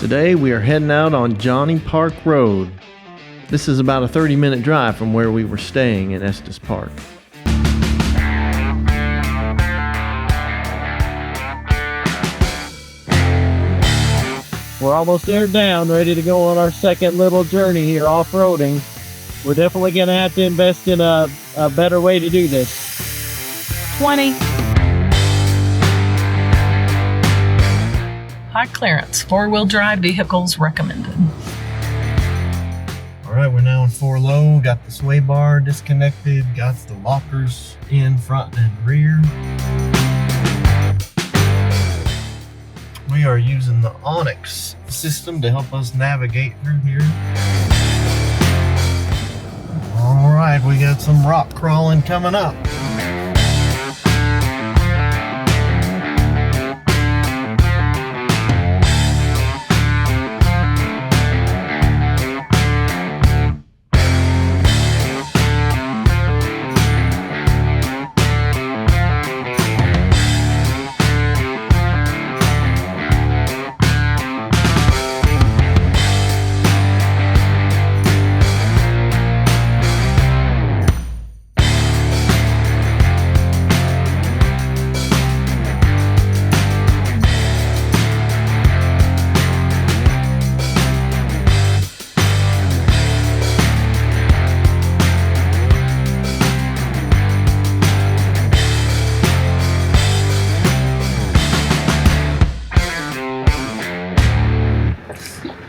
Today we are heading out on Johnny Park Road. This is about a 30-minute drive from where we were staying in Estes Park. We're almost there down, ready to go on our second little journey here off-roading. We're definitely going to have to invest in a better way to do this. 20. High clearance, four-wheel drive vehicles recommended. All right, we're now in 4 low, got the sway bar disconnected, got the lockers in front and rear. We are using the Onyx system to help us navigate through here. All right, we got some rock crawling coming up.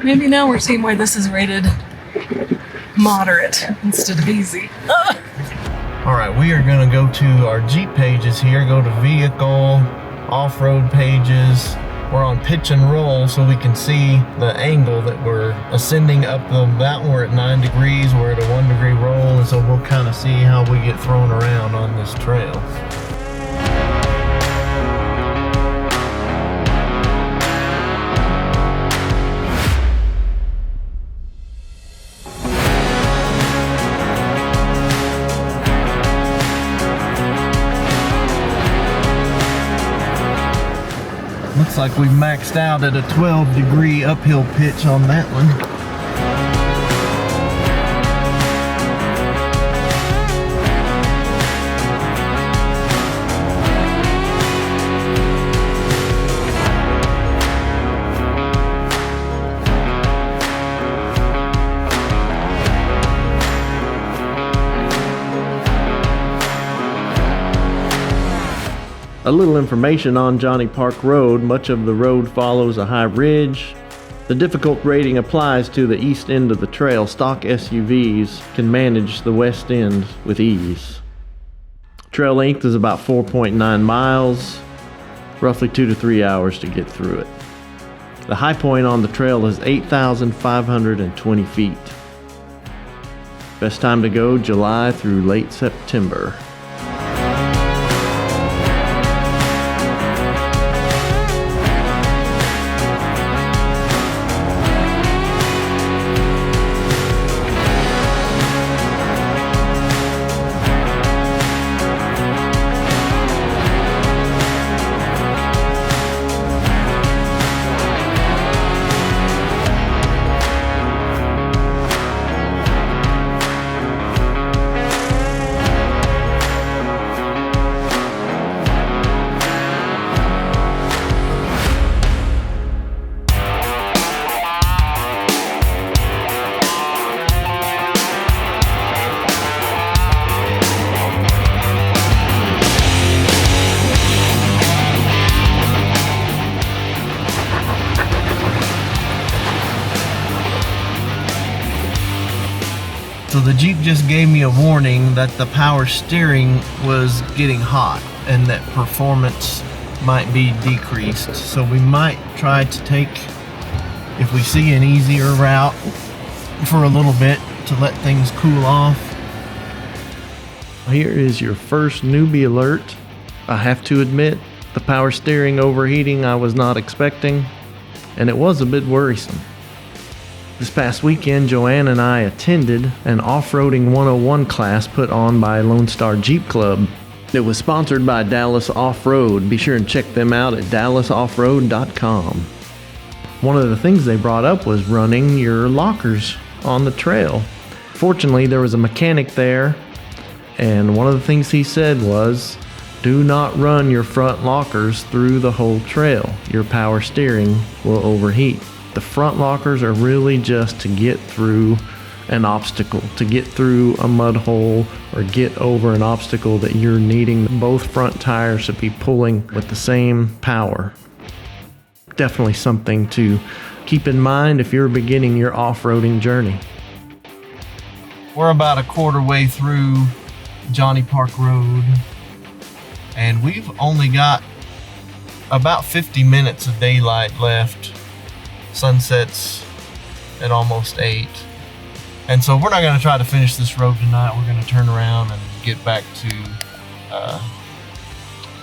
Maybe now we're seeing why this is rated moderate instead of easy. All right, we are gonna go to our Jeep pages here, go to vehicle, off-road pages. We're on pitch and roll so we can see the angle that we're ascending up the mountain. We're at 9 degrees, we're at a 1 degree roll, and so we'll kind of see how we get thrown around on this trail. Looks like we've maxed out at a 12 degree uphill pitch on that one. A little information on Johnny Park Road. Much of the road follows a high ridge. The difficult rating applies to the east end of the trail. Stock SUVs can manage the west end with ease. Trail length is about 4.9 miles, roughly 2 to 3 hours to get through it. The high point on the trail is 8,520 feet. Best time to go, July through late September. So the Jeep just gave me a warning that the power steering was getting hot and that performance might be decreased. So we might try to take, if we see an easier route, for a little bit to let things cool off. Here is your first newbie alert. I have to admit, the power steering overheating I was not expecting, and it was a bit worrisome. This past weekend, Joanne and I attended an Off-Roading 101 class put on by Lone Star Jeep Club. It was sponsored by Dallas Off-Road. Be sure and check them out at dallasoffroad.com. One of the things they brought up was running your lockers on the trail. Fortunately, there was a mechanic there, and one of the things he said was, do not run your front lockers through the whole trail. Your power steering will overheat. The front lockers are really just to get through an obstacle, to get through a mud hole or get over an obstacle that you're needing both front tires to be pulling with the same power. Definitely something to keep in mind if you're beginning your off-roading journey. We're about a quarter way through Johnny Park Road, and we've only got about 50 minutes of daylight left. Sunset's at almost 8. And so we're not going to try to finish this road tonight. We're going to turn around and get back to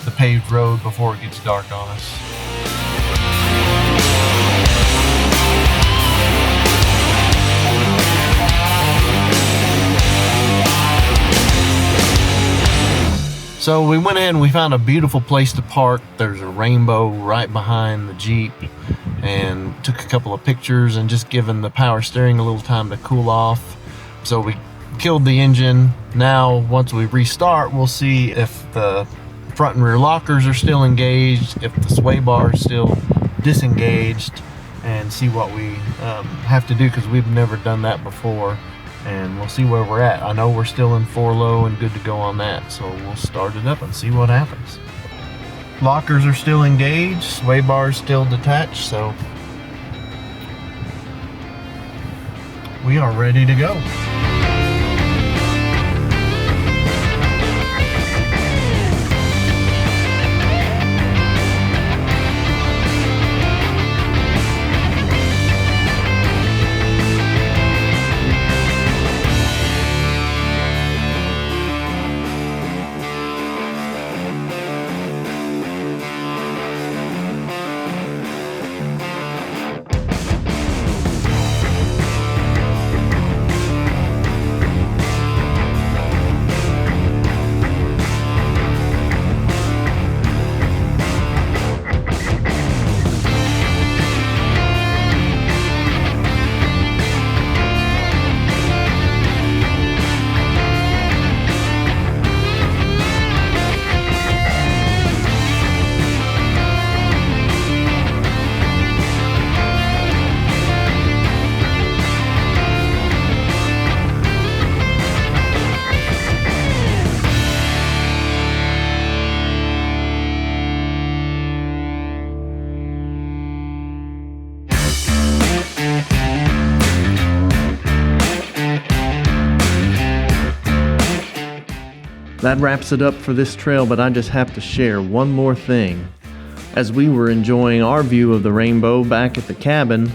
the paved road before it gets dark on us. So we went in and we found a beautiful place to park. There's a rainbow right behind the Jeep, and took a couple of pictures and just given the power steering a little time to cool off. So we killed the engine. Now once we restart, we'll see if the front and rear lockers are still engaged, if the sway bar is still disengaged, and see what we have to do, because we've never done that before. And we'll see where we're at. I know we're still in 4 low and good to go on that, so we'll start it up and see what happens. Lockers are still engaged, sway bars still detached, so we are ready to go. That wraps it up for this trail, but I just have to share one more thing. As we were enjoying our view of the rainbow back at the cabin,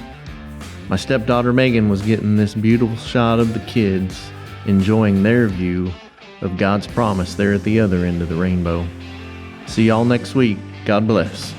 my stepdaughter Megan was getting this beautiful shot of the kids enjoying their view of God's promise there at the other end of the rainbow. See y'all next week. God bless.